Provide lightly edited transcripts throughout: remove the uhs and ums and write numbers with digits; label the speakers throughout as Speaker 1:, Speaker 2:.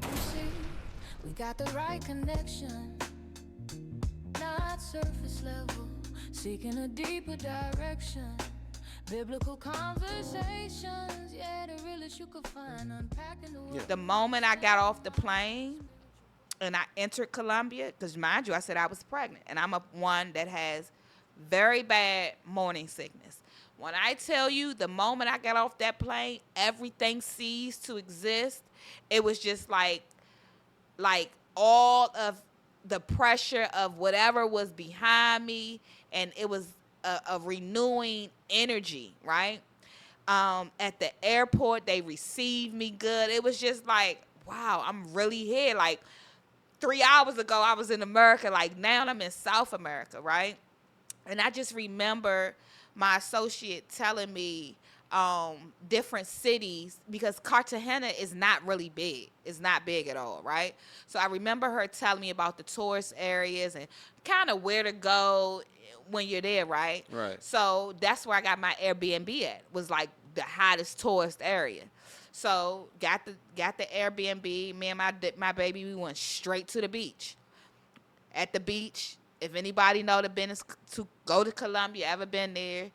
Speaker 1: frequency. We got the right connection, not surface level, seeking a deeper direction. Biblical conversations, yeah, the realest you could find, unpacking the world.
Speaker 2: The moment I got off the plane and I entered Colombia, because mind you, I said I was pregnant, and I'm one that has very bad morning sickness. When I tell you, the moment I got off that plane, everything ceased to exist. It was just like all of the pressure of whatever was behind me, and it was a renewing energy, right? At the airport, they received me good. It was just like, wow, I'm really here. Like 3 hours ago, I was in America. Like now, I'm in South America, right? And I just remember my associate telling me different cities, because Cartagena is not really big. It's not big at all, right? So I remember her telling me about the tourist areas and kind of where to go when you're there, right?
Speaker 3: Right.
Speaker 2: So that's where I got my Airbnb at. Was like the hottest tourist area. So got the Airbnb. Me and my baby, we went straight to the beach. At the beach, if anybody know the business to go to Colombia, ever been there,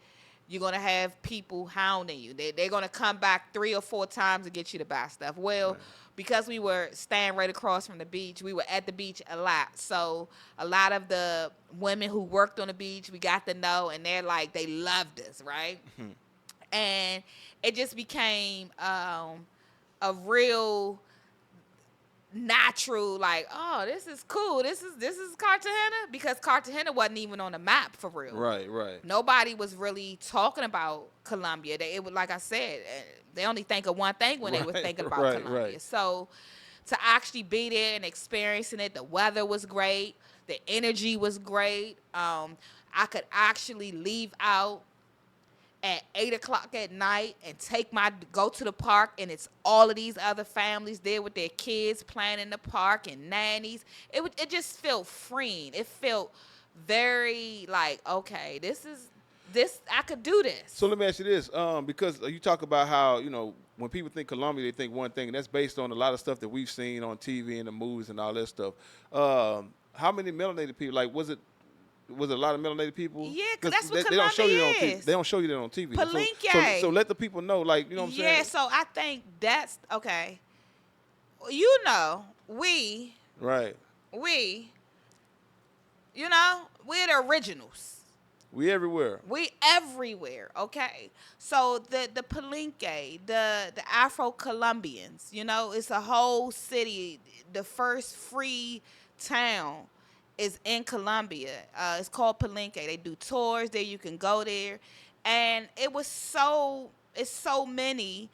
Speaker 2: you're going to have people hounding you. They're going to come back 3 or 4 times to get you to buy stuff. Well,
Speaker 3: Right.
Speaker 2: because we were staying right across from the beach, we were at the beach a lot. So a lot of the women who worked on the beach, we got to know, and they're like, they loved us, right? And it just became a real natural, like, oh, this is cool. This is Cartagena, because Cartagena wasn't even on the map for real.
Speaker 3: Right. Right.
Speaker 2: Nobody was really talking about Colombia. It was, like I said, they only think of one thing when they were
Speaker 3: Right,
Speaker 2: thinking about
Speaker 3: right,
Speaker 2: Colombia.
Speaker 3: right.
Speaker 2: So to actually be there and experiencing it, the weather was great, the energy was great. I could actually leave out at 8 o'clock at night and go to the park, and it's all of these other families there with their kids playing in the park and nannies. It just felt freeing. It felt very like, okay, this I could do this.
Speaker 3: So let me ask you this, because you talk about how, when people think Colombia, they think one thing, and that's based on a lot of stuff that we've seen on TV and the movies and all that stuff. How many melanated people? Like, was it a lot of melanated people?
Speaker 2: Yeah, 'cause that's what
Speaker 3: they don't show you that on
Speaker 2: Colombia
Speaker 3: TV.
Speaker 2: is.
Speaker 3: They don't show you that on TV.
Speaker 2: Palenque.
Speaker 3: So let the people know, like, you know what I'm saying?
Speaker 2: Yeah, so I think that's okay. We,
Speaker 3: Right.
Speaker 2: we're the originals.
Speaker 3: We everywhere.
Speaker 2: We everywhere, okay? So the Palenque, the Afro-Colombians, it's a whole city. The first free town is in Colombia. It's called Palenque. They do tours there. You can go there. And it's so many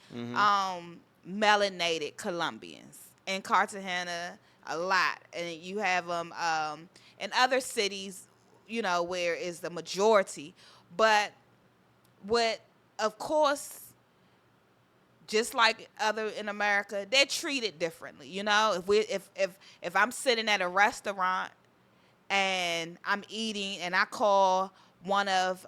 Speaker 2: melanated Colombians in Cartagena, a lot. And you have them in other cities, where is the majority. But of course, just like other in America, they're treated differently. If I'm sitting at a restaurant and I'm eating, and I call one of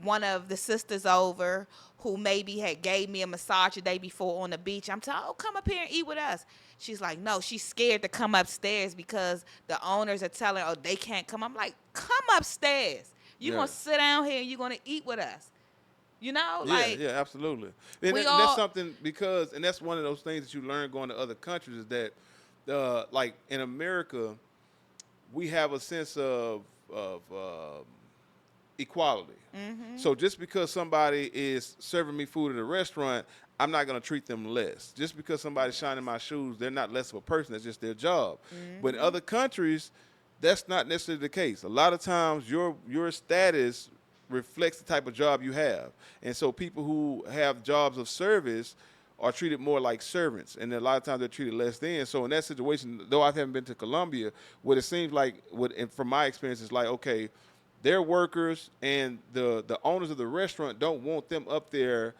Speaker 2: the sisters over who maybe had gave me a massage the day before on the beach. I'm telling her, oh, come up here and eat with us. She's like, no, she's scared to come upstairs because the owners are telling her, oh, they can't come. I'm like, come upstairs. You're going to sit down here and you're going to eat with us.
Speaker 3: Yeah, absolutely. And that's something, and that's one of those things that you learn going to other countries, is that, like in America, we have a sense of equality. Mm-hmm. So just because somebody is serving me food at a restaurant, I'm not going to treat them less. Just because somebody's shining my shoes, they're not less of a person. That's just their job. Mm-hmm. But in other countries, that's not necessarily the case. A lot of times, your status reflects the type of job you have. And so people who have jobs of service are treated more like servants, and a lot of times they're treated less than. So in that situation, though I haven't been to Colombia, what it seems like, from my experience, is like, okay, their workers and the owners of the restaurant don't want them up there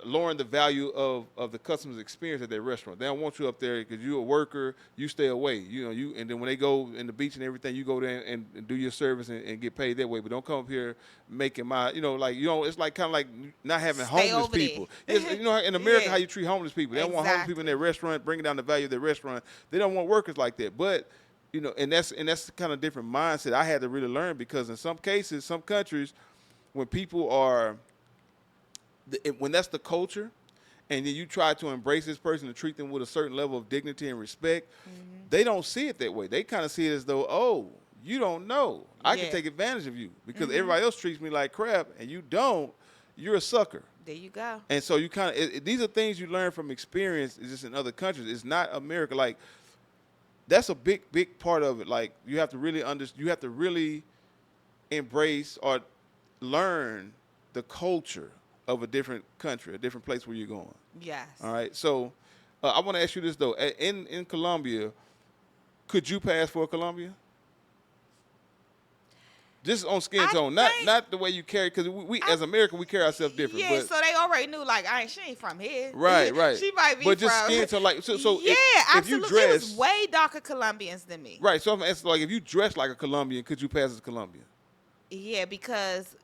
Speaker 3: lowering the value of the customer's experience at their restaurant. They don't want you up there because you're a worker. You stay away. And then when they go in the beach and everything, you go there and do your service and get paid that way. But don't come up here making it's like kind of like not having
Speaker 2: Stay
Speaker 3: homeless
Speaker 2: over
Speaker 3: people.
Speaker 2: there.
Speaker 3: In America,
Speaker 2: Yeah.
Speaker 3: how you treat homeless people. They don't want homeless people in their restaurant, bringing down the value of their restaurant. They don't want workers like that. But and that's the kind of different mindset I had to really learn, because in some cases, some countries, when people are when that's the culture, and then you try to embrace this person and treat them with a certain level of dignity and respect, they don't see it that way. They kind of see it as though, oh, you don't know. I can take advantage of you because everybody else treats me like crap and you don't. You're a sucker.
Speaker 2: There you go.
Speaker 3: And so you kind of these are things you learn from experience. It's just in other countries. It's not America. Like, that's a big part of it. Like, you have to really you have to really embrace or learn the culture of a different country, a different place where you're going.
Speaker 2: Yes.
Speaker 3: All right. So I want to ask you this, though. In Colombia, could you pass for Colombia? Just on skin tone, not the way you carry, because we as American, we carry ourselves different.
Speaker 2: Yeah,
Speaker 3: but,
Speaker 2: so they already knew, like, she ain't from here.
Speaker 3: Right.
Speaker 2: She might be
Speaker 3: but
Speaker 2: from.
Speaker 3: just skin tone, like, so
Speaker 2: yeah,
Speaker 3: if
Speaker 2: absolutely.
Speaker 3: you dress,
Speaker 2: it was way darker Colombians than me.
Speaker 3: Right. So I'm asking, like, if you dress like a Colombian, could you pass as a Colombian?
Speaker 2: Yeah, because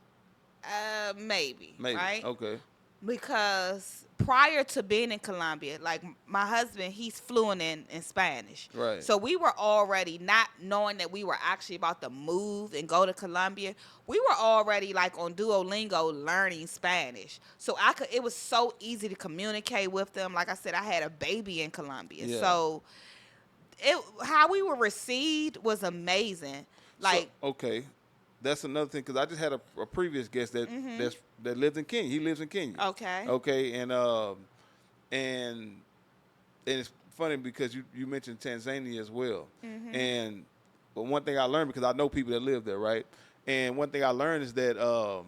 Speaker 2: maybe, right?
Speaker 3: Okay.
Speaker 2: Because prior to being in Colombia, like, my husband, he's fluent in Spanish.
Speaker 3: Right.
Speaker 2: So we were already, not knowing that we were actually about to move and go to Colombia, we were already, like, on Duolingo learning Spanish. So it was so easy to communicate with them. Like I said, I had a baby in Colombia.
Speaker 3: Yeah.
Speaker 2: So how we were received was amazing. Like,
Speaker 3: so, okay. That's another thing, because I just had a previous guest that lived in Kenya. He lives in Kenya.
Speaker 2: Okay.
Speaker 3: Okay, and it's funny because you mentioned Tanzania as well. But one thing I learned, because I know people that live there, right? And one thing I learned is that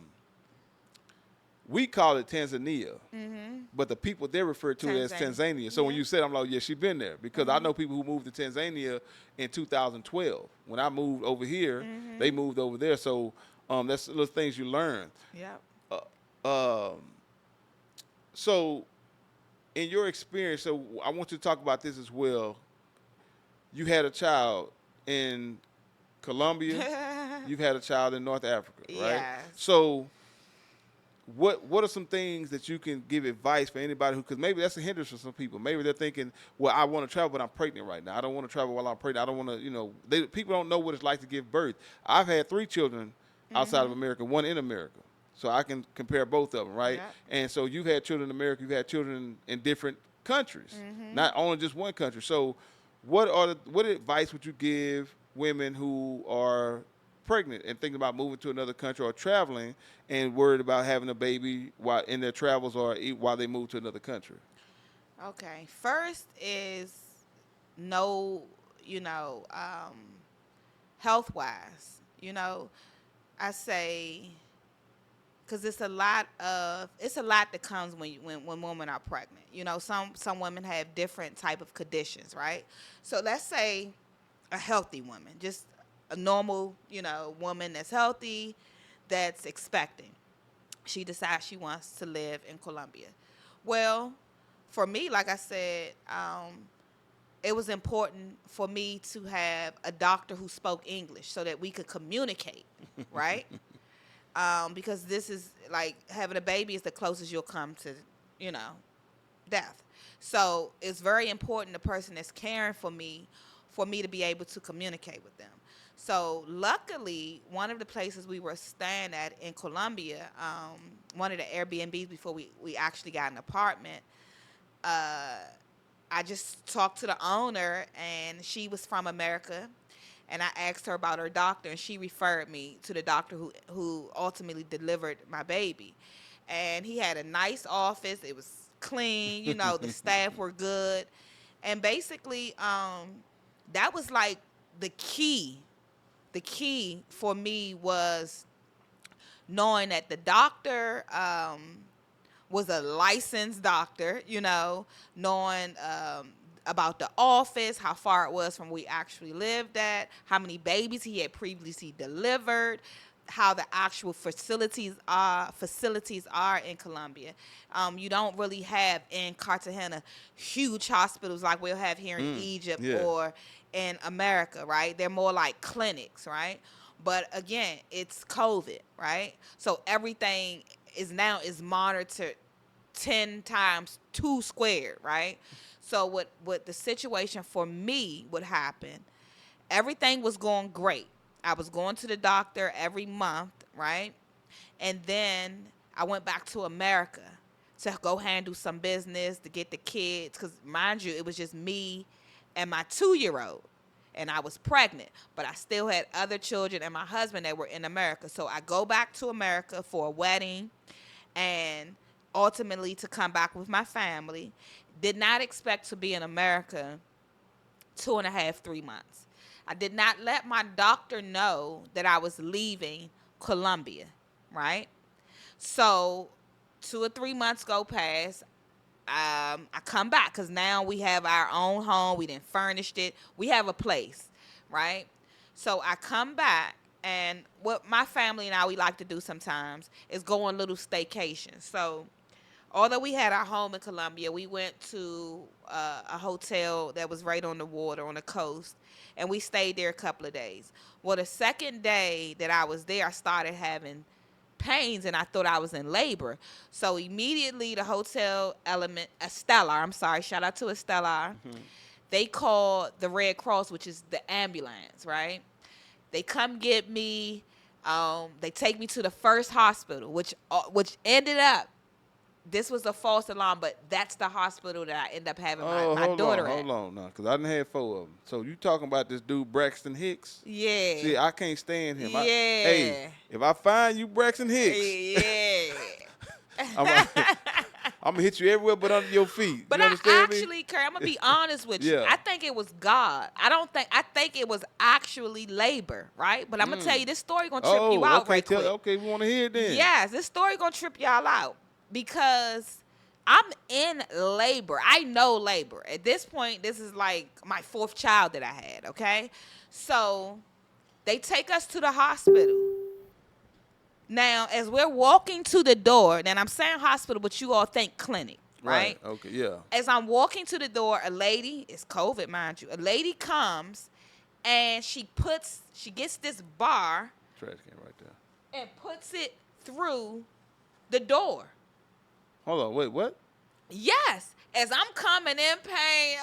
Speaker 3: we call it Tanzania, but the people there refer to it as Tanzania. So when you said, I'm like, yeah, she been there, because I know people who moved to Tanzania in 2012. When I moved over here, they moved over there. So that's little things you learn.
Speaker 2: Yeah.
Speaker 3: So in your experience, so I want you to talk about this as well. You had a child in Colombia. You've had a child in North Africa, right?
Speaker 2: Yes.
Speaker 3: So what are some things that you can give advice for anybody who, because maybe that's a hindrance for some people. Maybe they're thinking, well, I want to travel, but I'm pregnant right now. I don't want to travel while I'm pregnant. I don't want to, people don't know what it's like to give birth. I've had 3 children outside of America, 1 in America. So I can compare both of them, right?
Speaker 2: Yep.
Speaker 3: And so you've had children in America, you've had children in different countries, not only just one country. So what advice would you give women who are pregnant and thinking about moving to another country or traveling and worried about having a baby while in their travels or while they move to another country?
Speaker 2: Okay. First is know, health-wise, I say, because it's a lot that comes when women are pregnant. Some women have different type of conditions, right? So let's say a healthy woman, just a normal, woman that's healthy, that's expecting. She decides she wants to live in Colombia. Well, for me, like I said, it was important for me to have a doctor who spoke English so that we could communicate, right? Because this is like having a baby is the closest you'll come to, death. So it's very important the person that's caring for me to be able to communicate with them. So luckily, one of the places we were staying at in Colombia, one of the Airbnbs before we actually got an apartment, I just talked to the owner, and she was from America. And I asked her about her doctor, and she referred me to the doctor who ultimately delivered my baby. And he had a nice office. It was clean. The staff were good. And basically, that was like the key. The key for me was knowing that the doctor was a licensed doctor, knowing about the office, how far it was from where we actually lived at, how many babies he had previously delivered, how the actual facilities are in Colombia. You don't really have in Cartagena huge hospitals like we'll have here in Egypt
Speaker 3: Yeah.
Speaker 2: or in America, right? They're more like clinics, right? But again, it's COVID, right? So everything is monitored 10 times 2 squared, right? So what the situation for me would happen, everything was going great. I was going to the doctor every month, right? And then I went back to America to go handle some business to get the kids. Because, mind you, it was just me and my 2-year-old. And I was pregnant. But I still had other children and my husband that were in America. So I go back to America for a wedding and ultimately to come back with my family. Did not expect to be in America 2.5, 3 months. I did not let my doctor know that I was leaving Colombia, right? So 2 or 3 months go past. I come back because now we have our own home. We didn't furnished it. We have a place, right? So I come back, and what my family and I we like to do sometimes is go on little staycations. So although we had our home in Colombia, we went to a hotel that was right on the water on the coast, and we stayed there a couple of days. Well, the second day that I was there, I started having pains, and I thought I was in labor. So immediately, the hotel element, Estella, I'm sorry, shout out to Estella. They called the Red Cross, which is the ambulance, right? They come get me. They take me to the first hospital, which ended up, this was a false alarm, but that's the hospital that I end up having my daughter at.
Speaker 3: Hold on now, because I done had 4 of them. So you talking about this dude Braxton Hicks?
Speaker 2: Yeah.
Speaker 3: See, I can't stand him.
Speaker 2: Yeah.
Speaker 3: Hey, if I find you Braxton Hicks,
Speaker 2: Yeah.
Speaker 3: I'm gonna hit you everywhere but under your feet.
Speaker 2: But
Speaker 3: You understand me?
Speaker 2: actually, Kurt, I'm gonna be honest with you.
Speaker 3: Yeah.
Speaker 2: I think it was God. I think it was actually labor, right? But I'm gonna tell you, this story gonna trip you out right quick.
Speaker 3: Okay, we want to hear it then.
Speaker 2: Yes, this story gonna trip y'all out because I'm in labor. I know labor. At this point, this is like my 4th child that I had, okay? So they take us to the hospital. Now, as we're walking to the door, and I'm saying hospital, but you all think clinic, right?
Speaker 3: Okay, yeah.
Speaker 2: As I'm walking to the door, a lady, it's COVID, mind you, a lady comes and she gets this bar
Speaker 3: Trash can right there.
Speaker 2: and puts it through the door.
Speaker 3: Hold on, wait, what?
Speaker 2: Yes. As I'm coming in pain,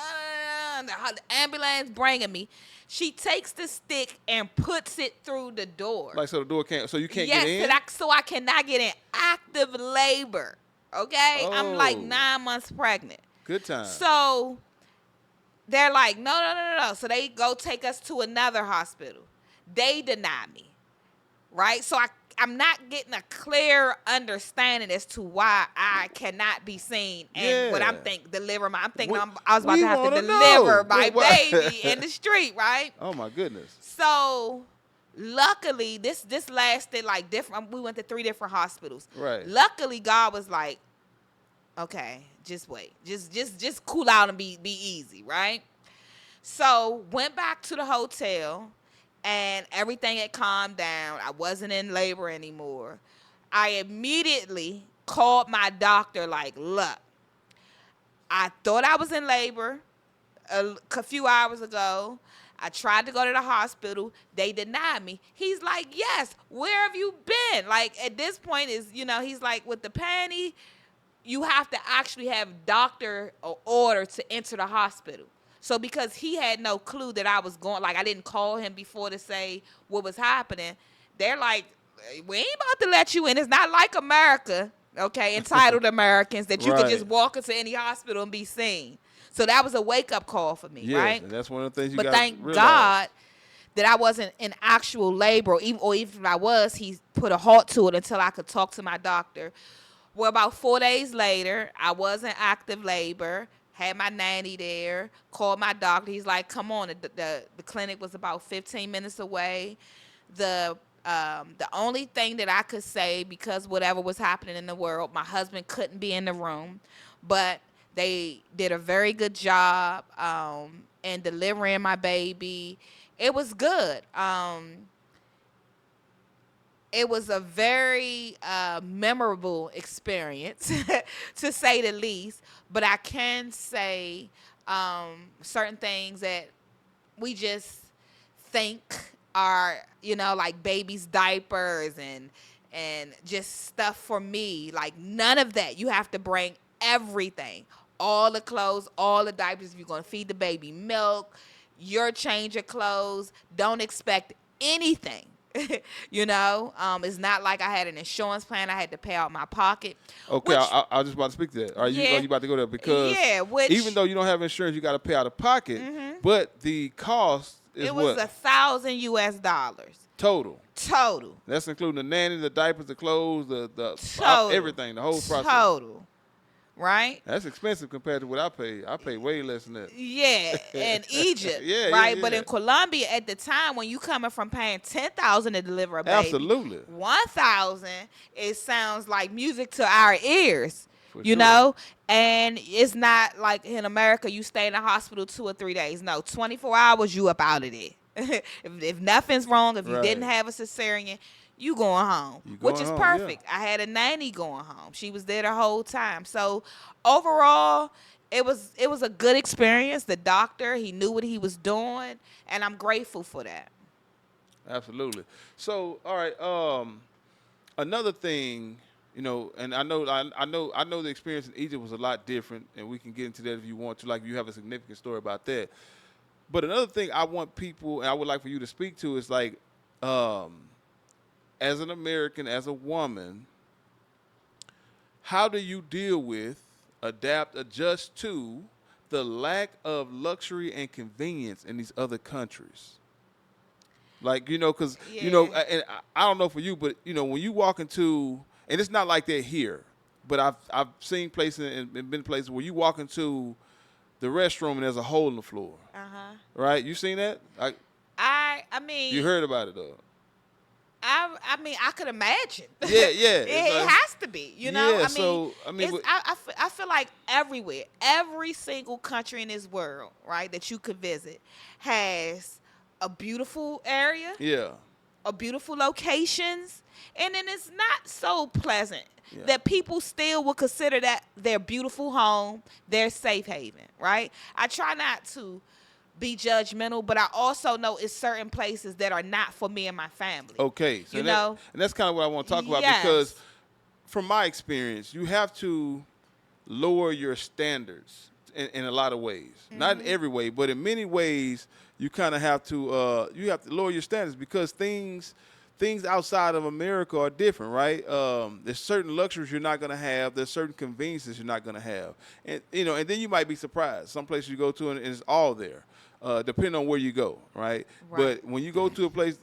Speaker 2: the ambulance bringing me, she takes the stick and puts it through the door.
Speaker 3: Like so the door can't, so you can't get in?
Speaker 2: Yes, so I cannot get in active labor. Okay? I'm like
Speaker 3: Oh.
Speaker 2: 9 months pregnant.
Speaker 3: Good time.
Speaker 2: So they're like, no. So they go take us to another hospital. They deny me, right? So I'm not getting a clear understanding as to why I cannot be seen and what I'm thinking, I'm thinking I was about to have to deliver my baby in the street, right?
Speaker 3: Oh my goodness.
Speaker 2: So luckily, this lasted like different. We went to 3 different hospitals.
Speaker 3: Right.
Speaker 2: Luckily, God was like, okay, just wait, just cool out and be easy, right? So went back to the hotel, and everything had calmed down. I wasn't in labor anymore. I immediately called my doctor like, look, I thought I was in labor a few hours ago. I tried to go to the hospital. They denied me. He's like, yes, where have you been? Like, at this point he's like, with the panty, you have to actually have doctor or order to enter the hospital. So because he had no clue that I was going, like I didn't call him before to say what was happening, they're like, we ain't about to let you in. It's not like America, okay, entitled Americans that you could just walk into any hospital and be seen. So that was a wake-up call for me, right?
Speaker 3: And that's one of the things you
Speaker 2: got
Speaker 3: to
Speaker 2: realize. But thank God that I wasn't in actual labor, or even if I was, he put a halt to it until I could talk to my doctor. Well, about 4 days later, I was in active labor. Had my nanny there, called my doctor. He's like, come on. The clinic was about 15 minutes away. The only thing that I could say, because whatever was happening in the world, my husband couldn't be in the room. But they did a very good job in delivering my baby. It was good. it was a very memorable experience, to say the least. But I can say certain things that we just think are, like baby's diapers and just stuff for me. Like none of that. You have to bring everything, all the clothes, all the diapers. If you're gonna feed the baby milk, your change of clothes. Don't expect anything. It's not like I had an insurance plan I had to pay out my pocket.
Speaker 3: Okay,
Speaker 2: Which,
Speaker 3: I was just about to speak to that. Are
Speaker 2: yeah,
Speaker 3: you about to go there? Because
Speaker 2: yeah, which
Speaker 3: even though you don't have insurance, you got to pay out of pocket. But the cost is
Speaker 2: it was
Speaker 3: what?
Speaker 2: $1,000
Speaker 3: Total.
Speaker 2: total.
Speaker 3: That's including the nanny, the diapers, the clothes, the
Speaker 2: Total.
Speaker 3: everything, the whole process.
Speaker 2: Total. Right?
Speaker 3: That's expensive compared to what I pay. I pay way less than that.
Speaker 2: Yeah, in Egypt,
Speaker 3: Yeah,
Speaker 2: right?
Speaker 3: yeah,
Speaker 2: But
Speaker 3: yeah.
Speaker 2: in Colombia at the time, when you coming from paying $10,000 to deliver a baby,
Speaker 3: Absolutely.
Speaker 2: $1,000, it sounds like music to our ears.
Speaker 3: For
Speaker 2: You
Speaker 3: sure.
Speaker 2: know, and it's not like in America you stay in the hospital 2 or 3 days. No, 24 hours you up out of there. if nothing's wrong, if you didn't
Speaker 3: Right.
Speaker 2: have a cesarean, you going home,
Speaker 3: You
Speaker 2: which
Speaker 3: going
Speaker 2: is
Speaker 3: home,
Speaker 2: perfect. I had a nanny going home. She was there the whole time. So overall, it was a good experience. The doctor, he knew what he was doing, and I'm grateful for that.
Speaker 3: Absolutely. So, all right. Another thing, and I know the experience in Egypt was a lot different, and we can get into that if you want to. Like, you have a significant story about that. But another thing I want people, and I would like for you to speak to, is like, as an American, as a woman, how do you deal with, adapt, adjust to the lack of luxury and convenience in these other countries? Like, because,
Speaker 2: Yeah.
Speaker 3: and I don't know for you, but, when you walk into, and it's not like they're here, but I've seen places and been places where you walk into the restroom and there's a hole in the floor. Right? You seen that?
Speaker 2: I mean,
Speaker 3: You heard about it, though.
Speaker 2: I mean, I could imagine.
Speaker 3: Yeah.
Speaker 2: It has to be,
Speaker 3: Yeah,
Speaker 2: I mean,
Speaker 3: so, I mean,
Speaker 2: I feel like everywhere, every single country in this world, right, that you could visit has a beautiful area,
Speaker 3: yeah.
Speaker 2: a beautiful locations, and then it's not so pleasant
Speaker 3: Yeah.
Speaker 2: that people still would consider that their beautiful home, their safe haven, right? I try not to be judgmental, but I also know it's certain places that are not for me and my family.
Speaker 3: Okay. So
Speaker 2: You
Speaker 3: that-
Speaker 2: know?
Speaker 3: and that's kind of what I want to talk about
Speaker 2: Yes.
Speaker 3: because from my experience, you have to lower your standards in a lot of ways. Not in every way, but in many ways, you kind of have to lower your standards because things outside of America are different, right? There's certain luxuries you're not going to have. There's certain conveniences you're not going to have, and and then you might be surprised. Some places you go to and it's all there, depending on where you go, right?
Speaker 2: Right.
Speaker 3: But when you go to a place,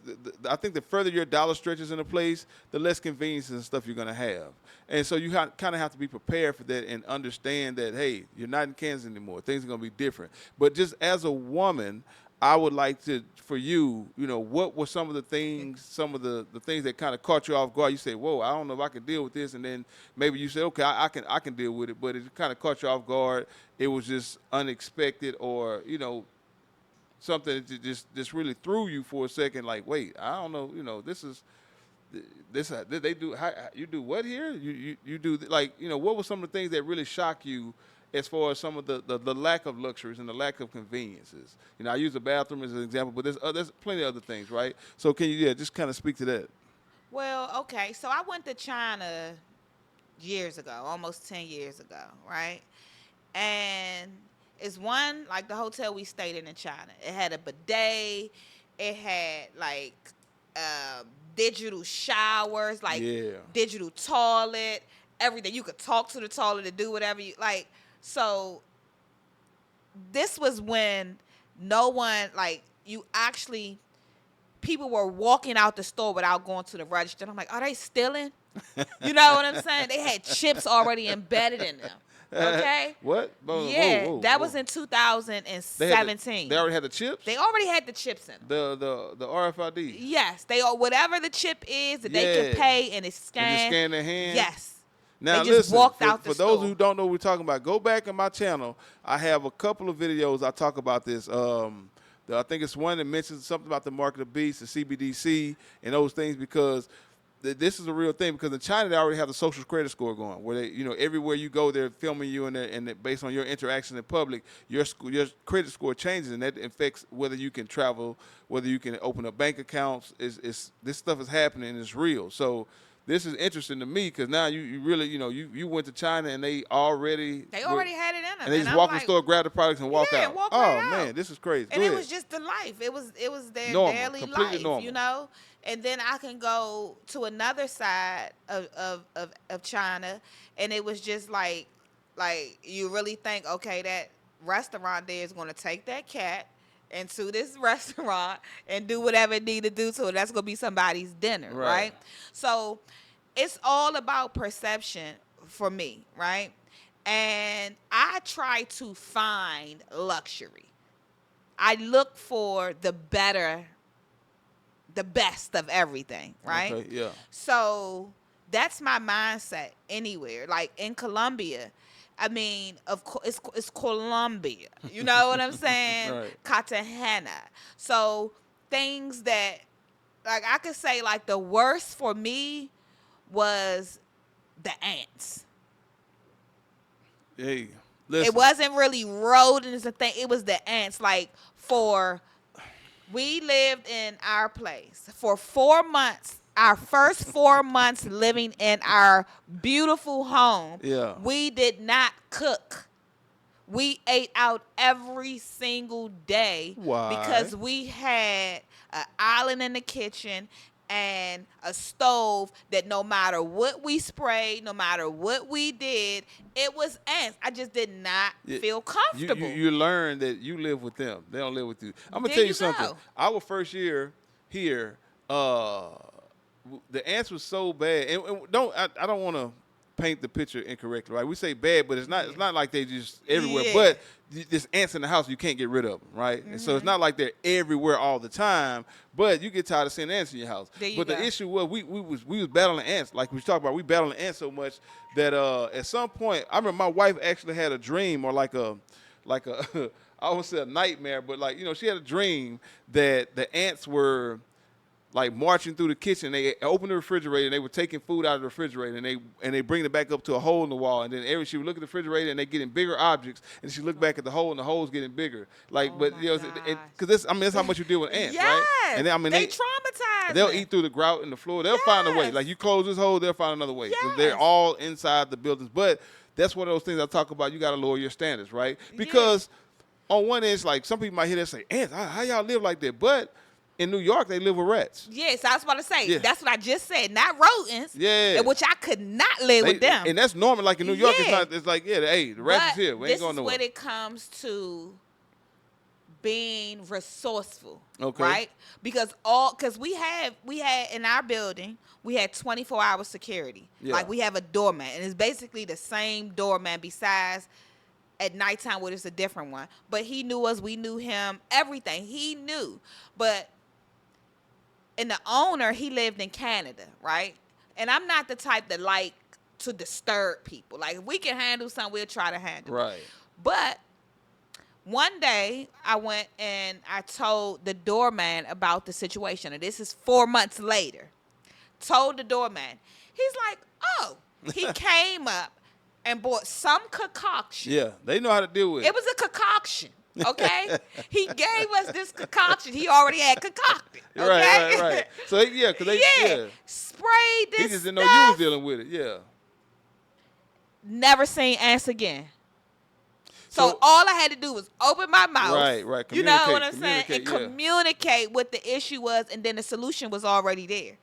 Speaker 3: I think the further your dollar stretches in a place, the less conveniences and stuff you're going to have. And so you kind of have to be prepared for that and understand that, hey, you're not in Kansas anymore. Things are going to be different. But just as a woman, I would like for you, what were some of the things that kind of caught you off guard? You say, whoa, I don't know if I can deal with this. And then maybe you say, okay, I can deal with it. But it kind of caught you off guard. It was just unexpected or, something that just really threw you for a second. Like, wait, I don't know, this they do, you do what here? You do, like, what were some of the things that really shock you as far as some of the lack of luxuries and the lack of conveniences? I use the bathroom as an example, but there's plenty of other things, right? So can you, just kind of speak to that?
Speaker 2: Well, okay. So I went to China years ago, almost 10 years ago, right? And it's one, like the hotel we stayed in China. It had a bidet. It had, like, digital showers, like digital toilet, everything. You could talk to the toilet to do whatever you like. So this was when no one, like, people were walking out the store without going to the register. I'm like, are they stealing? You know what I'm saying? They had chips already embedded in them. Okay?
Speaker 3: What?
Speaker 2: Yeah, that was in 2017.
Speaker 3: They already had the chips?
Speaker 2: They already had the chips in them.
Speaker 3: The RFID?
Speaker 2: Yes, whatever the chip is that they can pay and it's scanned.
Speaker 3: And just scan their hand?
Speaker 2: Yes.
Speaker 3: Now,
Speaker 2: they just
Speaker 3: listen,
Speaker 2: walked out the
Speaker 3: for
Speaker 2: store.
Speaker 3: those who don't know what we're talking about, go back on my channel. I have a couple of videos I talk about this. I think it's one that mentions something about the market of beast, the CBDC, and those things because this is a real thing because in China they already have the social credit score going, where they, everywhere you go, they're filming you, and based on your interaction in public, your credit score changes, and that affects whether you can travel, whether you can open up bank accounts. This stuff is happening, it's real. So this is interesting to me because now you really, you went to China and they already
Speaker 2: had it in them,
Speaker 3: and they just walk in the store, grab the products, and walk out.
Speaker 2: And walk
Speaker 3: oh
Speaker 2: right out.
Speaker 3: Man, this is crazy.
Speaker 2: And it was just the life. It was their
Speaker 3: normal,
Speaker 2: daily
Speaker 3: completely
Speaker 2: life,
Speaker 3: normal.
Speaker 2: And then I can go to another side of China, and it was just like you really think, okay, that restaurant there is going to take that cat into this restaurant and do whatever it need to do to it. That's going to be somebody's dinner, right? So it's all about perception for me, right? And I try to find luxury. I look for the best of everything, right?
Speaker 3: Okay, yeah.
Speaker 2: So that's my mindset anywhere. Like in Colombia, I mean, of course, it's Colombia. You know what I'm saying?
Speaker 3: Right.
Speaker 2: Cartagena. So things that, like, I could say, like, the worst for me was the ants.
Speaker 3: Hey, listen.
Speaker 2: It wasn't really rodents and thing. It was the ants. Like, we lived in our place for 4 months. Our first 4 months living in our beautiful home, we did not cook. We ate out every single day.
Speaker 3: Why?
Speaker 2: Because we had an island in the kitchen and a stove that no matter what we sprayed, no matter what we did, it was ants. I just did not feel comfortable.
Speaker 3: You learn that you live with them. They don't live with you. I'm going to tell you something. Our first year here, the ants was so bad. And I don't want to paint the picture incorrectly, right? We say bad, but it's not like they just everywhere. Yeah. But there's ants in the house, you can't get rid of them, right? Mm-hmm. And so it's not like they're everywhere all the time, but you get tired of seeing ants in your house. But the issue was we was battling ants, like we talked about. We battling ants so much that at some point, I remember my wife actually had a dream, or like a I won't say a nightmare, but she had a dream that the ants were like marching through the kitchen. They opened the refrigerator and they were taking food out of the refrigerator, and they bring it back up to a hole in the wall, and then she would look at the refrigerator and they getting bigger objects, and she looked back at the hole and the hole's getting bigger. Because that's how much you deal with ants, right? And then, they
Speaker 2: traumatize.
Speaker 3: They'll eat through the grout in the floor. They'll find a way. Like you close this hole, they'll find another way. Yes. They're all inside the buildings, but that's one of those things I talk about. You got to lower your standards, right? Because on one end, it's like some people might hear that and say, "Ants, how y'all live like that?" But in New York, they live with rats.
Speaker 2: Yes, I was about to say. Yeah. That's what I just said. Not rodents.
Speaker 3: Yeah.
Speaker 2: Which I could not live with them.
Speaker 3: And that's normal. Like in New York, it's like, the rats is here. We ain't going nowhere.
Speaker 2: This is when it comes to being resourceful.
Speaker 3: Okay.
Speaker 2: Right? Because we had in our building, we had 24-hour security. Yeah. Like we have a doorman. And it's basically the same doorman besides at nighttime where it's a different one. But he knew us. We knew him. Everything. He knew. And the owner, he lived in Canada, right? And I'm not the type that like to disturb people. Like, if we can handle something, we'll try to handle it.
Speaker 3: Right.
Speaker 2: But one day, I went and I told the doorman about the situation. And this is 4 months later. Told the doorman. He's like, oh. He came up and bought some concoction.
Speaker 3: Yeah, they know how to deal with it.
Speaker 2: It was a concoction. Okay, he gave us this concoction. He already had concocted. Okay,
Speaker 3: right. So because they
Speaker 2: sprayed this.
Speaker 3: He just didn't know
Speaker 2: stuff.
Speaker 3: you was dealing with it. Yeah.
Speaker 2: Never seen ants again. So all I had to do was open my mouth.
Speaker 3: Right.
Speaker 2: You know what I'm saying? And communicate what the issue was, and then the solution was already there.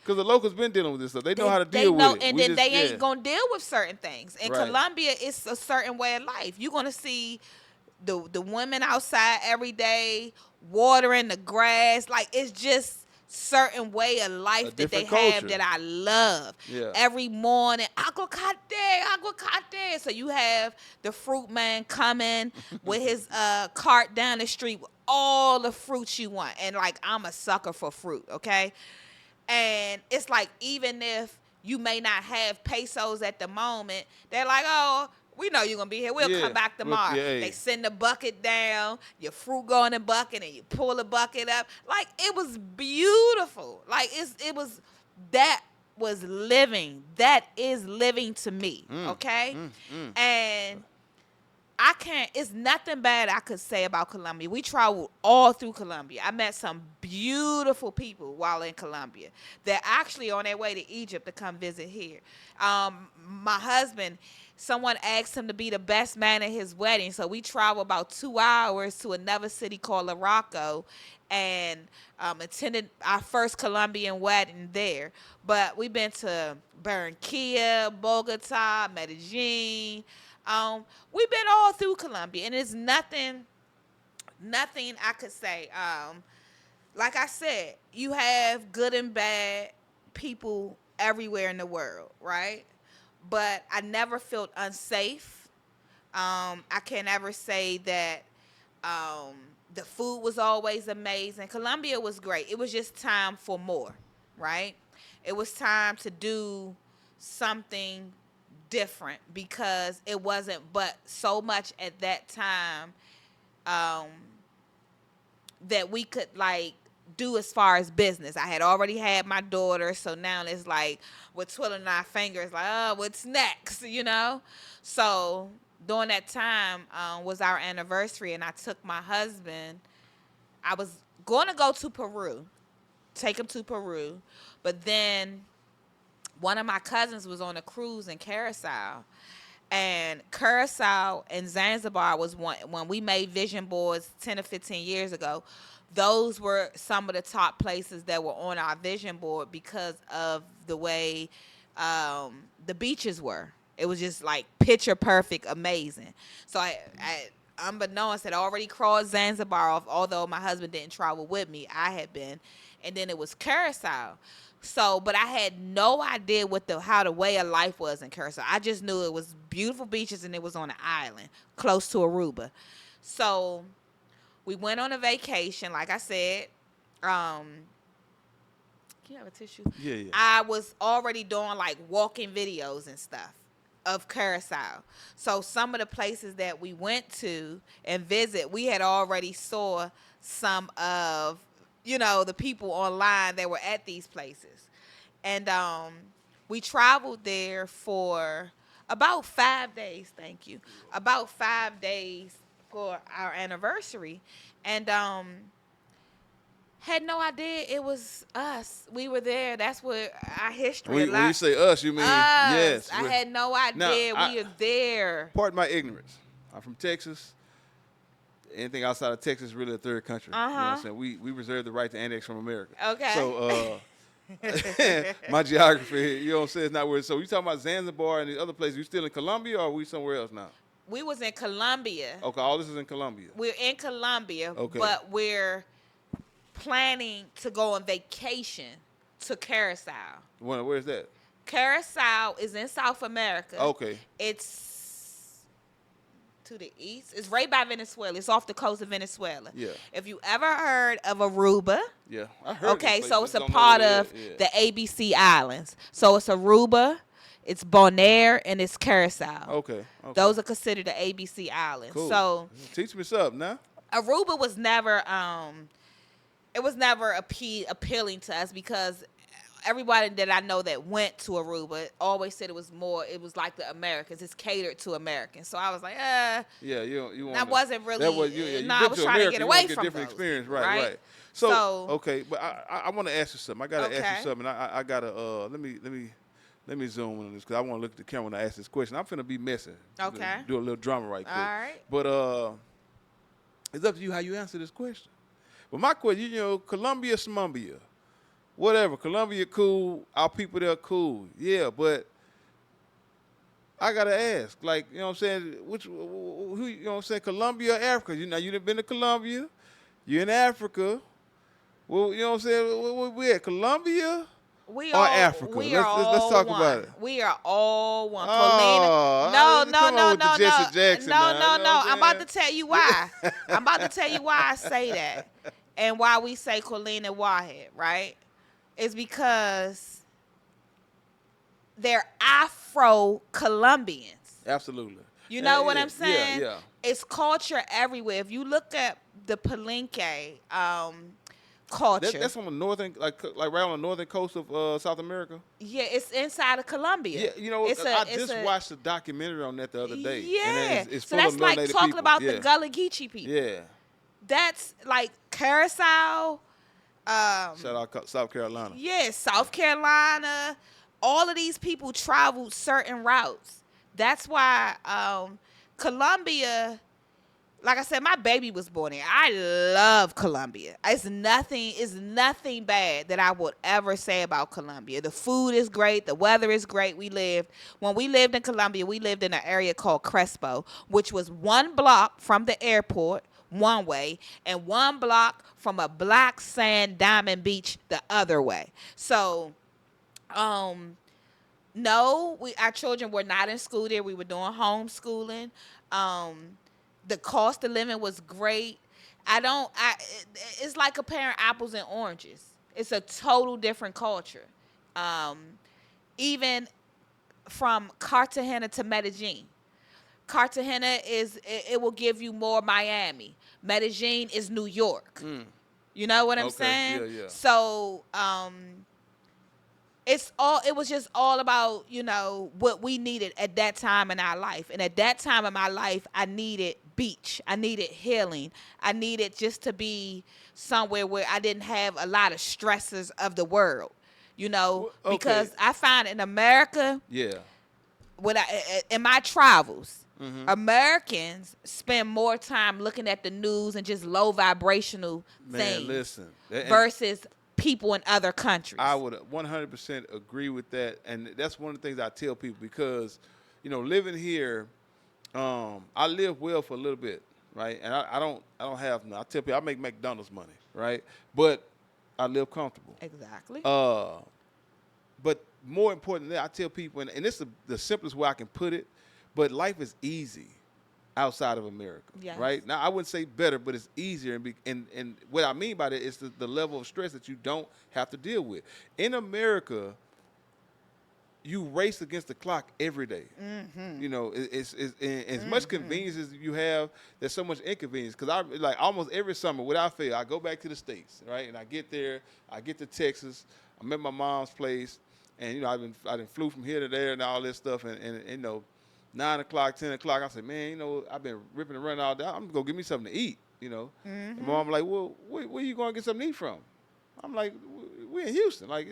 Speaker 3: Because the locals been dealing with this stuff. They know how to deal with it.
Speaker 2: And then they ain't going to deal with certain things. In Colombia, it's a certain way of life. You're going to see the women outside every day watering the grass. Like, it's just certain way of life that they have that I love.
Speaker 3: Yeah.
Speaker 2: Every morning, aguacate. So you have the fruit man coming with his cart down the street with all the fruits you want. And, like, I'm a sucker for fruit, okay? And it's like, even if you may not have pesos at the moment, they're like, oh, we know you're going to be here. We'll come back tomorrow. They send the bucket down, your fruit go in the bucket, and you pull the bucket up. Like, it was beautiful. Like, it was that was living. That is living to me, okay? And I can't, it's nothing bad I could say about Colombia. We traveled all through Colombia. I met some beautiful people while in Colombia. They're actually on their way to Egypt to come visit here. My husband, someone asked him to be the best man at his wedding. So we traveled about 2 hours to another city called Morocco and attended our first Colombian wedding there. But we've been to Barranquilla, Bogota, Medellin. We've been all through Colombia, and it's nothing I could say. Like I said, you have good and bad people everywhere in the world, right? But I never felt unsafe. I can never say that the food was always amazing. Colombia was great. It was just time for more, right? It was time to do something different because it wasn't but so much at that time that we could like do as far as business. I had already had my daughter, so now it's like we're twiddling our fingers like, oh, what's next, you know? So during that time was our anniversary, and I took my husband. I was going to go to Peru, take him to Peru, but then one of my cousins was on a cruise in Curacao. And Curacao and Zanzibar was one when we made vision boards 10 or 15 years ago. Those were some of the top places that were on our vision board because of the way the beaches were. It was just like picture perfect, amazing. So I unbeknownst, had already crossed Zanzibar off, although my husband didn't travel with me. I had been. And then it was Curacao. So, but I had no idea how the way of life was in Curacao. I just knew it was beautiful beaches and it was on an island close to Aruba. So we went on a vacation, like I said. Can you have a tissue?
Speaker 3: Yeah.
Speaker 2: I was already doing like walking videos and stuff of Curacao. So some of the places that we went to and visit, we had already saw some of the people online that were at these places. And we traveled there for about 5 days, thank you. About 5 days for our anniversary. And had no idea it was us. We were there. That's what our history.
Speaker 3: When you say us, you mean
Speaker 2: us.
Speaker 3: Yes.
Speaker 2: I had no idea we were there.
Speaker 3: Pardon my ignorance. I'm from Texas. Anything outside of Texas is really a third country. You know what I'm saying? We reserve the right to annex from America.
Speaker 2: Okay.
Speaker 3: So my geography, you know what I'm saying, is not where. So you talking about Zanzibar and the other places? You still in Colombia, or are we somewhere else now?
Speaker 2: We was in Colombia.
Speaker 3: Okay, all this is in Colombia.
Speaker 2: We're in Colombia,
Speaker 3: okay,
Speaker 2: but we're planning to go on vacation to Curacao.
Speaker 3: Where's that?
Speaker 2: Curacao is in South America.
Speaker 3: Okay.
Speaker 2: It's to the east. It's right by Venezuela. It's off the coast of Venezuela.
Speaker 3: Yeah.
Speaker 2: If you ever heard of Aruba.
Speaker 3: Yeah, I heard.
Speaker 2: Okay, so it's a part of the ABC Islands. So it's Aruba, it's Bonaire, and it's Curacao.
Speaker 3: Okay.
Speaker 2: Those are considered the ABC Islands.
Speaker 3: Cool.
Speaker 2: So
Speaker 3: teach me something now.
Speaker 2: Aruba was never appealing to us because everybody that I know that went to Aruba always said it was like the Americans. It's catered to Americans. So I was like,
Speaker 3: Yeah, you want.
Speaker 2: That wasn't really.
Speaker 3: That was, I was
Speaker 2: trying to get away from
Speaker 3: different
Speaker 2: those,
Speaker 3: experience,
Speaker 2: right?
Speaker 3: So okay, but I want to ask you something. I gotta ask you something. I gotta let me zoom in on this because I want to look at the camera when I ask this question. I'm finna be messy.
Speaker 2: Okay.
Speaker 3: Do a little drama right quick.
Speaker 2: All right.
Speaker 3: But it's up to you how you answer this question. But my question, Colombia, Smumbia. Whatever, Colombia cool, our people there cool, yeah, but I gotta ask, like, you know what I'm saying, who, you know what I'm saying, Colombia or Africa? You done been to Colombia, you're in Africa, well, you know what I'm saying, we at Colombia or Africa? Let's talk about it.
Speaker 2: We are all one.
Speaker 3: Oh,
Speaker 2: No. I'm about to tell you why. I say that and why we say Colleen and Wahed, right? Is because they're Afro-Colombians.
Speaker 3: Absolutely.
Speaker 2: You know what I'm saying?
Speaker 3: Yeah.
Speaker 2: It's culture everywhere. If you look at the Palenque, culture.
Speaker 3: That's on the northern, like right on the northern coast of South America.
Speaker 2: Yeah, it's inside of Colombia.
Speaker 3: Yeah, you know, I just watched a documentary on that the other day.
Speaker 2: Yeah,
Speaker 3: and it's
Speaker 2: so
Speaker 3: full
Speaker 2: that's
Speaker 3: of
Speaker 2: like
Speaker 3: melanated
Speaker 2: talking
Speaker 3: people.
Speaker 2: about the Gullah Geechee people.
Speaker 3: Yeah.
Speaker 2: That's like Curacao.
Speaker 3: Shout out South Carolina.
Speaker 2: Yeah, South Carolina. All of these people traveled certain routes. That's why Colombia, like I said, my baby was born here. I love Colombia. It's nothing bad that I would ever say about Colombia. The food is great. The weather is great. When we lived in Colombia, we lived in an area called Crespo, which was 1 block from the airport one way and 1 block from a black sand diamond beach the other way. So, no, our children were not in school there. We were doing homeschooling. The cost of living was great. It's like comparing apples and oranges. It's a total different culture. Even from Cartagena to Medellin. Cartagena it will give you more Miami. Medellin is New York. You know what I'm saying?
Speaker 3: Yeah.
Speaker 2: So, it was just all about, what we needed at that time in our life. And at that time in my life, I needed beach. I needed healing. I needed just to be somewhere where I didn't have a lot of stresses of the world, because I find in America, in my travels, Americans spend more time looking at the news and just low vibrational things.
Speaker 3: Listen.
Speaker 2: Versus people in other countries.
Speaker 3: I would 100% agree with that, and that's one of the things I tell people because, living here, I live well for a little bit, right? And I don't have. I tell people I make McDonald's money, right? But I live comfortable.
Speaker 2: Exactly.
Speaker 3: But more important than that, I tell people, and this is the simplest way I can put it, but life is easy outside of America, right? Now, I wouldn't say better, but it's easier. And what I mean by that is the level of stress that you don't have to deal with. In America, you race against the clock every day. It's as much convenience as you have, there's so much inconvenience. Because I like almost every summer, without fail, I go back to the States, right? And I get there, I get to Texas, I'm at my mom's place, and I done flew from here to there and all this stuff, and 9 o'clock, 10 o'clock, I said, man, I've been ripping and running all day. I'm going to go get me something to eat, And my mom like, well, where you going to get something to eat from? I'm like, we in Houston. Like,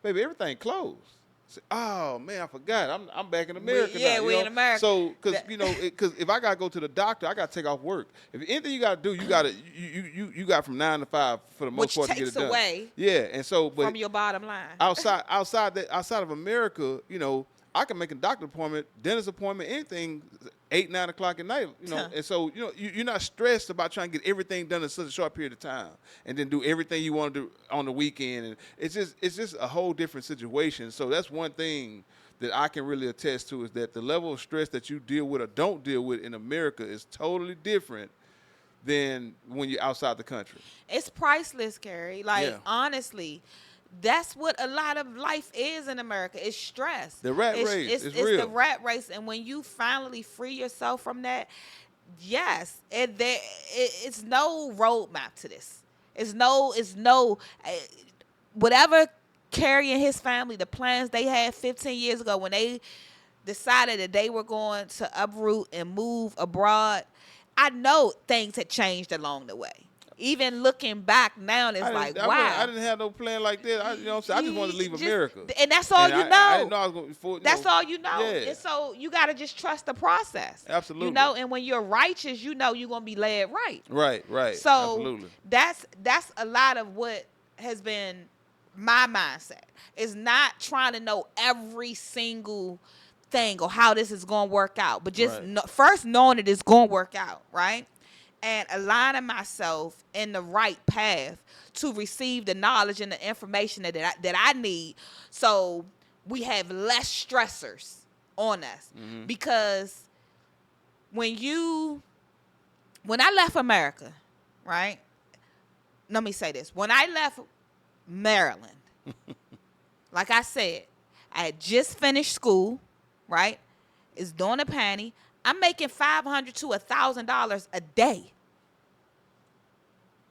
Speaker 3: baby, everything closed. I said, oh, man, I forgot. I'm back in America now.
Speaker 2: We're in America.
Speaker 3: So, because if I got to go to the doctor, I got to take off work. If anything you got to do, you got from 9 to 5 for the most part to get it done.
Speaker 2: Which takes away
Speaker 3: and so, but
Speaker 2: from your bottom line.
Speaker 3: outside of America, I can make a doctor appointment, dentist appointment, anything 8, 9 o'clock at night, And so, you're not stressed about trying to get everything done in such a short period of time and then do everything you want to do on the weekend. And it's just a whole different situation. So that's one thing that I can really attest to is that the level of stress that you deal with or don't deal with in America is totally different than when you're outside the country.
Speaker 2: It's priceless, Carrie. Honestly, that's what a lot of life is in America. It's stress.
Speaker 3: The rat race. It's real.
Speaker 2: It's the rat race. And when you finally free yourself from that, yes, it's no roadmap to this. It's no whatever Carrie and his family, the plans they had 15 years ago when they decided that they were going to uproot and move abroad. I know things had changed along the way. Even looking back now, it's like, wow.
Speaker 3: I didn't have no plan like that. I just wanted to leave America.
Speaker 2: And that's all you know.
Speaker 3: I didn't know I was going to
Speaker 2: That's all you know.
Speaker 3: Yeah.
Speaker 2: And so you got to just trust the process.
Speaker 3: Absolutely.
Speaker 2: And when you're righteous, you're going to be led right.
Speaker 3: Right.
Speaker 2: So
Speaker 3: absolutely.
Speaker 2: That's a lot of what has been my mindset. Is not trying to know every single thing or how this is going to work out, but just first knowing that it's going to work out, right? And aligning myself in the right path to receive the knowledge and the information that I need, so we have less stressors on us. Because when I left America, right? Let me say this: when I left Maryland, like I said, I had just finished school, right? It's doing a panty. I'm making $500 to $1,000 a day.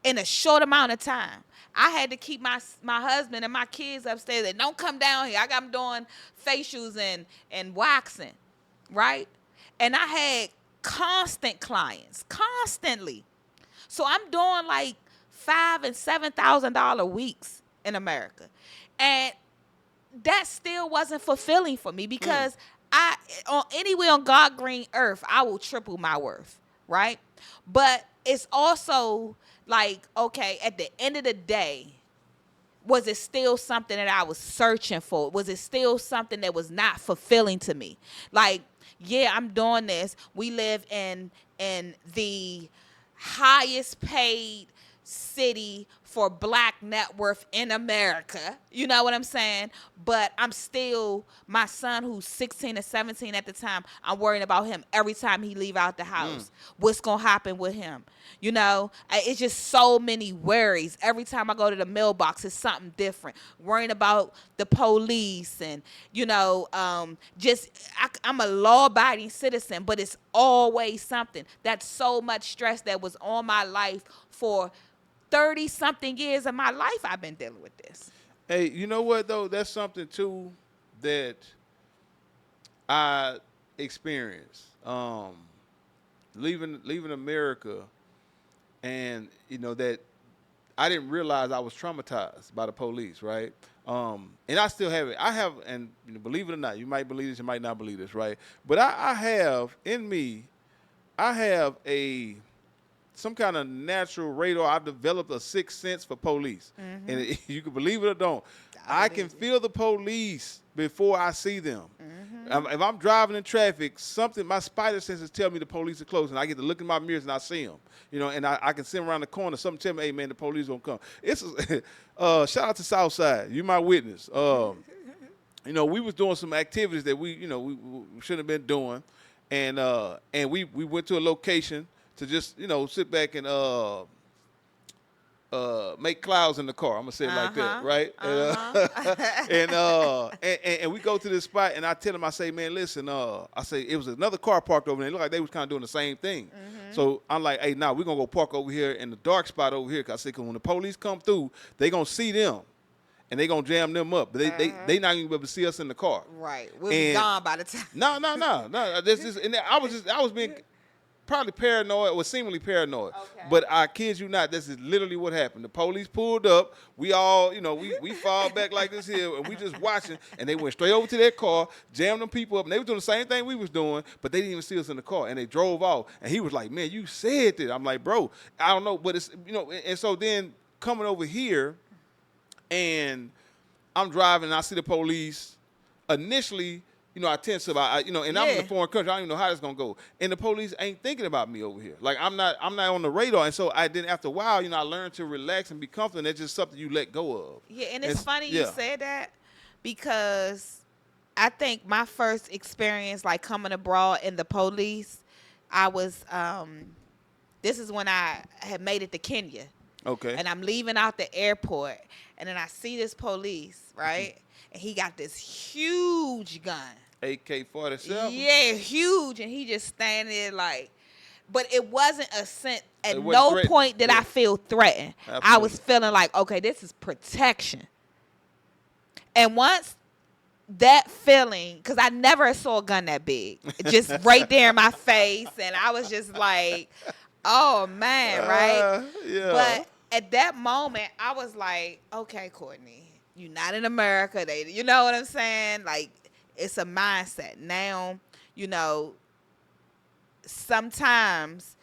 Speaker 2: in a short amount of time. I had to keep my husband and my kids upstairs. And don't come down here. I got them doing facials and waxing, right? And I had constant clients, constantly. So I'm doing like $5,000 and $7,000 weeks in America, and that still wasn't fulfilling for me because I on anywhere on God green earth I will triple my worth, right? But it's also like, okay, at the end of the day, was it still something that I was searching for? Was it still something that was not fulfilling to me? Like, yeah, I'm doing this. We live in the highest paid city for black net worth in America. You know what I'm saying? But I'm still, my son who's 16 or 17 at the time, I'm worrying about him every time he leave out the house. What's going to happen with him? You know, it's just so many worries. Every time I go to the mailbox, it's something different. Worrying about the police and, you know, I'm a law-abiding citizen, but it's always something. That's so much stress that was on my life for 30-something years of my life. I've been dealing with this.
Speaker 3: Hey, you know what, though? That's something, too, that I experienced. Leaving America, and, you know, that I didn't realize I was traumatized by the police, right? And I still have it. I have, and you know, believe it or not, you might believe this, you might not believe this, right? But I have, in me, I have some kind of natural radar. I've developed a sixth sense for police. And you can believe it or don't. I can feel the police before I see them. If I'm driving in traffic, my spider senses tell me the police are close, and I get to look in my mirrors and I see them. You know, and I can see them around the corner. Something tell me, hey, man, the police gonna come. It's shout out to Southside. You my witness. You know, we was doing some activities that we shouldn't have been doing, and we went to a location to just, you know, sit back and make clouds in the car. I'm gonna say it like that, right? And we go to this spot, and I tell him, I say, man, listen, I say it was another car parked over there. It looked like they was kind of doing the same thing. So I'm like, hey, now we're gonna go park over here in the dark spot over here. Cause I say, cause when the police come through, they gonna see them, and they gonna jam them up. But they not even able to see us in the car.
Speaker 2: Right, we'll be gone by the time.
Speaker 3: No. This is, and I was being probably paranoid or seemingly paranoid.
Speaker 2: Okay.
Speaker 3: But I kid you not, this is literally what happened. The police pulled up. We all, you know, we fall back like this here, and we just watching, and they went straight over to their car, jammed them people up, and they was doing the same thing we was doing, but they didn't even see us in the car, and they drove off. And he was like, man, you said that. I'm like, bro, I don't know, but it's, you know, and so then coming over here, and I'm driving, and I see the police. Initially, you know, I tense about, you know, and I'm in a foreign country. I don't even know how this gonna go. And the police ain't thinking about me over here. Like I'm not on the radar. And so after a while, you know, I learned to relax and be comfortable. And that's just something you let go of.
Speaker 2: Yeah, and it's funny you said that, because I think my first experience, like coming abroad in the police, I was, this is when I had made it to Kenya.
Speaker 3: Okay.
Speaker 2: And I'm leaving out the airport, and then I see this police, right? And he got this huge gun.
Speaker 3: AK-47?
Speaker 2: Yeah, huge. And he just standing there like, but it wasn't a sense, at
Speaker 3: wasn't
Speaker 2: no
Speaker 3: threatened.
Speaker 2: point did I feel threatened.
Speaker 3: Absolutely.
Speaker 2: I was feeling like, okay, this is protection. And once that feeling, because I never saw a gun that big, just right there in my face. And I was just like, oh, man, right?
Speaker 3: Yeah.
Speaker 2: But at that moment, I was like, okay, Courtney, you're not in America. You know what I'm saying? Like, it's a mindset. Now, you know, sometimes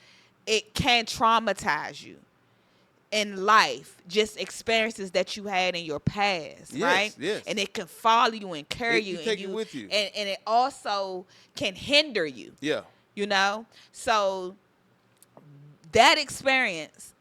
Speaker 2: it can traumatize you in life, just experiences that you had in your past, right?
Speaker 3: Yes.
Speaker 2: And it can follow you and carry you.
Speaker 3: Take it with you.
Speaker 2: And it also can hinder you.
Speaker 3: Yeah.
Speaker 2: You know? So that experience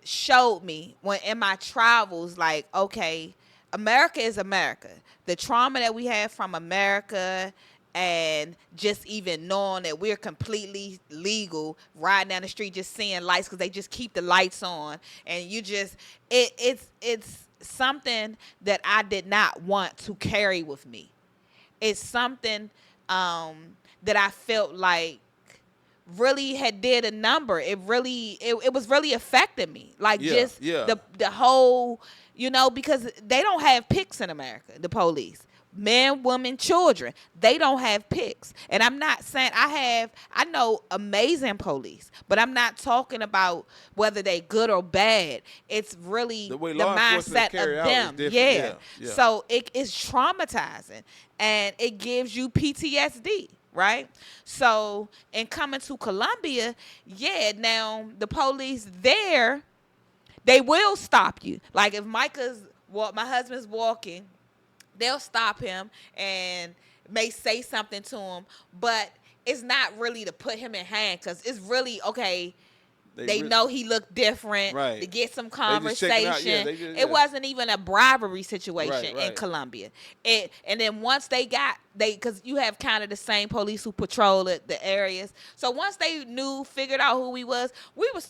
Speaker 2: showed me when in my travels, like, okay, America is America. The trauma that we have from America, and just even knowing that we're completely legal, riding down the street, just seeing lights because they just keep the lights on, and you just, it's something that I did not want to carry with me. It's something that I felt like really had did a number. It was really affecting me. Like
Speaker 3: Yeah,
Speaker 2: just
Speaker 3: yeah.
Speaker 2: the whole, because they don't have picks in America, the police. Men, women, children, they don't have picks. And I'm not saying I know amazing police, but I'm not talking about whether they good or bad. It's really
Speaker 3: The way
Speaker 2: the
Speaker 3: law enforcement
Speaker 2: mindset
Speaker 3: carry
Speaker 2: of
Speaker 3: out is
Speaker 2: them.
Speaker 3: different.
Speaker 2: Yeah.
Speaker 3: Yeah.
Speaker 2: So it is traumatizing and it gives you PTSD. Right? So in coming to Colombia, now the police there, they will stop you. Like if my husband's walking, they'll stop him and may say something to him, but it's not really to put him in handcuffs. It's really, okay, they know he looked different,
Speaker 3: right,
Speaker 2: to get some
Speaker 3: just checking out.
Speaker 2: conversation.
Speaker 3: Yeah,
Speaker 2: It wasn't even a bribery situation
Speaker 3: Right.
Speaker 2: in Colombia. And then once because you have kind of the same police who patrol the areas. So once they figured out who we was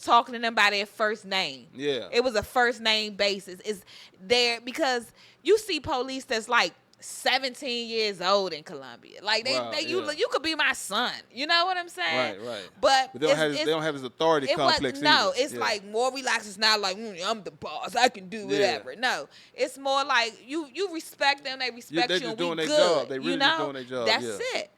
Speaker 2: talking to them by their first name.
Speaker 3: Yeah.
Speaker 2: It was a first name basis. It's there because you see police that's like 17 years old in Colombia. Like you could be my son. You know what I'm saying?
Speaker 3: Right.
Speaker 2: But
Speaker 3: they don't have this authority complex.
Speaker 2: It's like more relaxed. It's not like I'm the boss. I can do whatever. No, it's more like you respect them. They respect you.
Speaker 3: They're just
Speaker 2: and
Speaker 3: doing
Speaker 2: we
Speaker 3: their
Speaker 2: good.
Speaker 3: job. They really just doing their job.
Speaker 2: That's it.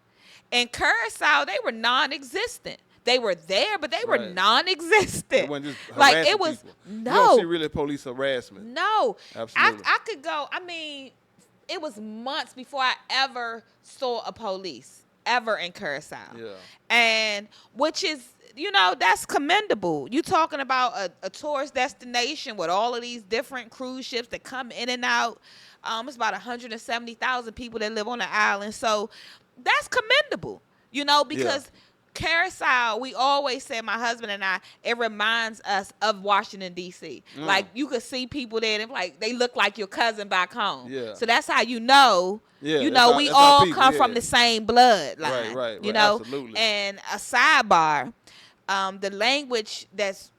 Speaker 2: In Curacao, they were non-existent. They were there, but they were non-existent.
Speaker 3: It wasn't just
Speaker 2: like it was
Speaker 3: people.
Speaker 2: no.
Speaker 3: You don't see really police harassment.
Speaker 2: No,
Speaker 3: Absolutely.
Speaker 2: I could go. I mean, it was months before I ever saw a police ever in Curacao.
Speaker 3: Yeah.
Speaker 2: And which is, that's commendable. You talking about a tourist destination with all of these different cruise ships that come in and out. It's about 170,000 people that live on the island. So that's commendable, because Curacao, we always say, my husband and I, it reminds us of Washington, D.C. Like, you could see people there, and they look like your cousin back home.
Speaker 3: Yeah.
Speaker 2: So that's how we all come from the same bloodline.
Speaker 3: Right. Absolutely.
Speaker 2: And a sidebar, the language that's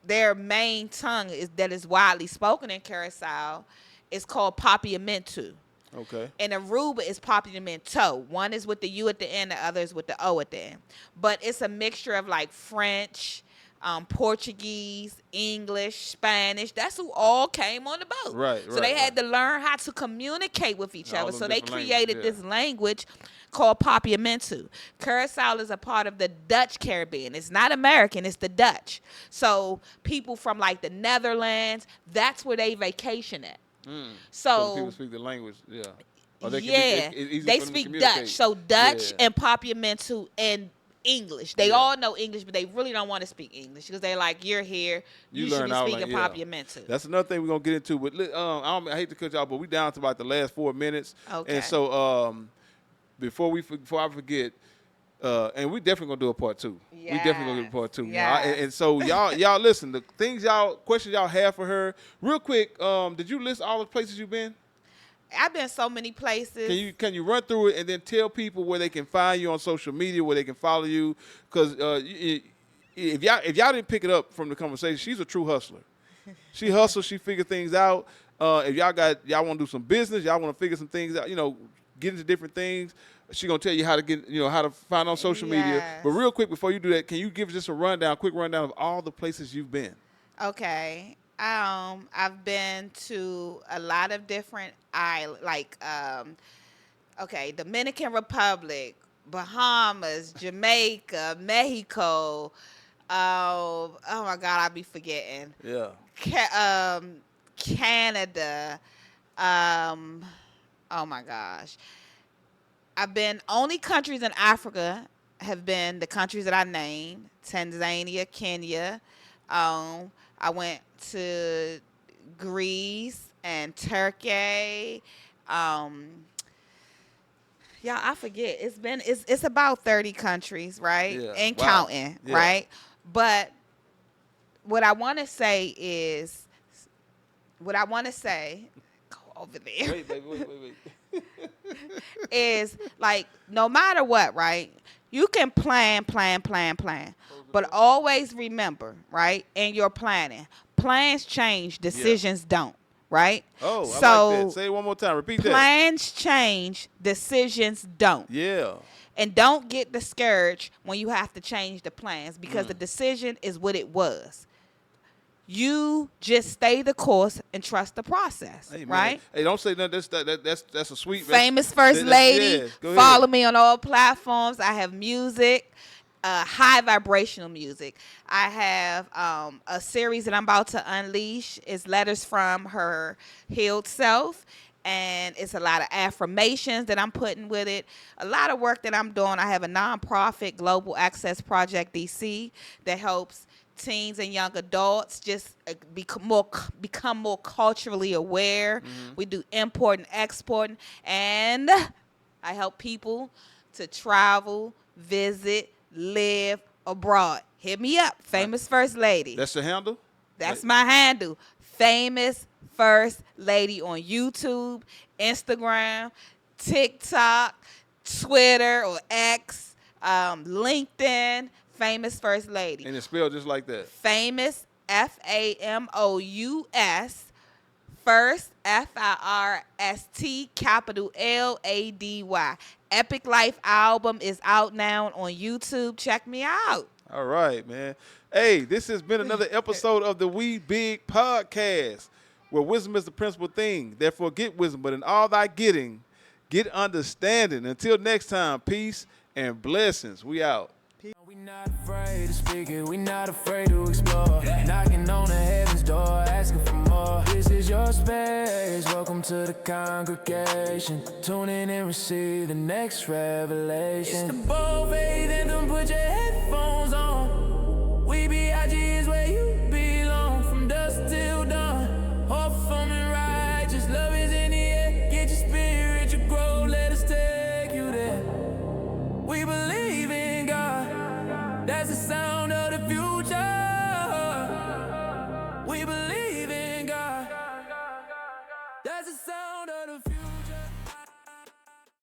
Speaker 2: their main tongue that is widely spoken in Curacao is called Papiamentu.
Speaker 3: Okay.
Speaker 2: And Aruba is Papiamento. One is with the U at the end, the other is with the O at the end. But it's a mixture of like French, Portuguese, English, Spanish. That's who all came on the boat.
Speaker 3: Right.
Speaker 2: So they had to learn how to communicate with each other. So they created
Speaker 3: this
Speaker 2: language called Papiamentu. Curacao is a part of the Dutch Caribbean. It's not American, it's the Dutch. So people from like the Netherlands, that's where they vacation at. So
Speaker 3: people speak the language,
Speaker 2: they speak Dutch. So Dutch and Papiamentu and English. They all know English, but they really don't want to speak English because they're like, you're here, you should be speaking Papiamentu.
Speaker 3: That's another thing we're gonna get into. But I hate to cut y'all, but we down to about the last 4 minutes.
Speaker 2: Okay.
Speaker 3: And so before I forget. And we definitely gonna do a part 2.
Speaker 2: Yes.
Speaker 3: We definitely gonna do a part 2.
Speaker 2: Yes.
Speaker 3: And so y'all listen. The questions y'all have for her, real quick. Did you list all the places you've been?
Speaker 2: I've been so many places.
Speaker 3: Can you run through it and then tell people where they can find you on social media, where they can follow you? Because if y'all didn't pick it up from the conversation, she's a true hustler. She hustles. She figure things out. If y'all want to do some business, y'all want to figure some things out. Get into different things. She's gonna tell you how to get, how to find on social media. But real quick, before you do that, can you give us just a quick rundown of all the places you've been?
Speaker 2: Okay. I've been to a lot of different islands, like Dominican Republic, Bahamas, Jamaica, Mexico. Oh my God, I'll be forgetting.
Speaker 3: Yeah.
Speaker 2: Canada. Oh my gosh. I've been, only countries in Africa have been the countries that I named: Tanzania, Kenya. I went to Greece and Turkey. I forget. It's about 30 countries, right?
Speaker 3: Yeah.
Speaker 2: And
Speaker 3: Wow.
Speaker 2: counting,
Speaker 3: Yeah.
Speaker 2: right? But what I want to say is, go over there.
Speaker 3: Wait.
Speaker 2: Is like, no matter what, right? You can plan, but always remember, right? In your planning, plans change, decisions don't, right?
Speaker 3: Oh,
Speaker 2: so
Speaker 3: I like that. Say it one more time. Repeat that.
Speaker 2: Plans change, decisions don't.
Speaker 3: Yeah.
Speaker 2: And don't get discouraged when you have to change the plans, because the decision is what it was. You just stay the course and trust the process,
Speaker 3: Hey, man,
Speaker 2: right?
Speaker 3: Hey, don't say nothing. That's a sweet.
Speaker 2: Famous First Lady.
Speaker 3: Yeah, go ahead.
Speaker 2: Follow me on all platforms. I have music, high vibrational music. I have a series that I'm about to unleash. It's letters from her healed self. And it's a lot of affirmations that I'm putting with it. A lot of work that I'm doing. I have a nonprofit, Global Access Project DC, that helps teens and young adults just become more culturally aware. We do import and exporting, and I help people to travel, visit, live abroad. Hit me up, Famous First Lady.
Speaker 3: That's the handle?
Speaker 2: That's my handle, Famous First Lady, on YouTube, Instagram, TikTok, Twitter or X, LinkedIn. Famous First Lady.
Speaker 3: And it's spelled just like that.
Speaker 2: Famous, FAMOUS, First, FIRST, capital LADY. Epic Life album is out now on YouTube. Check me out.
Speaker 3: All right, man. Hey, this has been another episode of the We Big Podcast, where wisdom is the principal thing. Therefore, get wisdom, but in all thy getting, get understanding. Until next time, peace and blessings. We out.
Speaker 1: We not afraid to speak it, we not afraid to explore. Knocking on the heaven's door, asking for more. This is your space, welcome to the congregation. Tune in and receive the next revelation. It's the bold faith anthem, put your headphones on. We B.I.G is where you belong. From dusk till dawn, hope from and righteous. Love is in the air, get your spiritual growth, let us take you there. We believe in God. That's the sound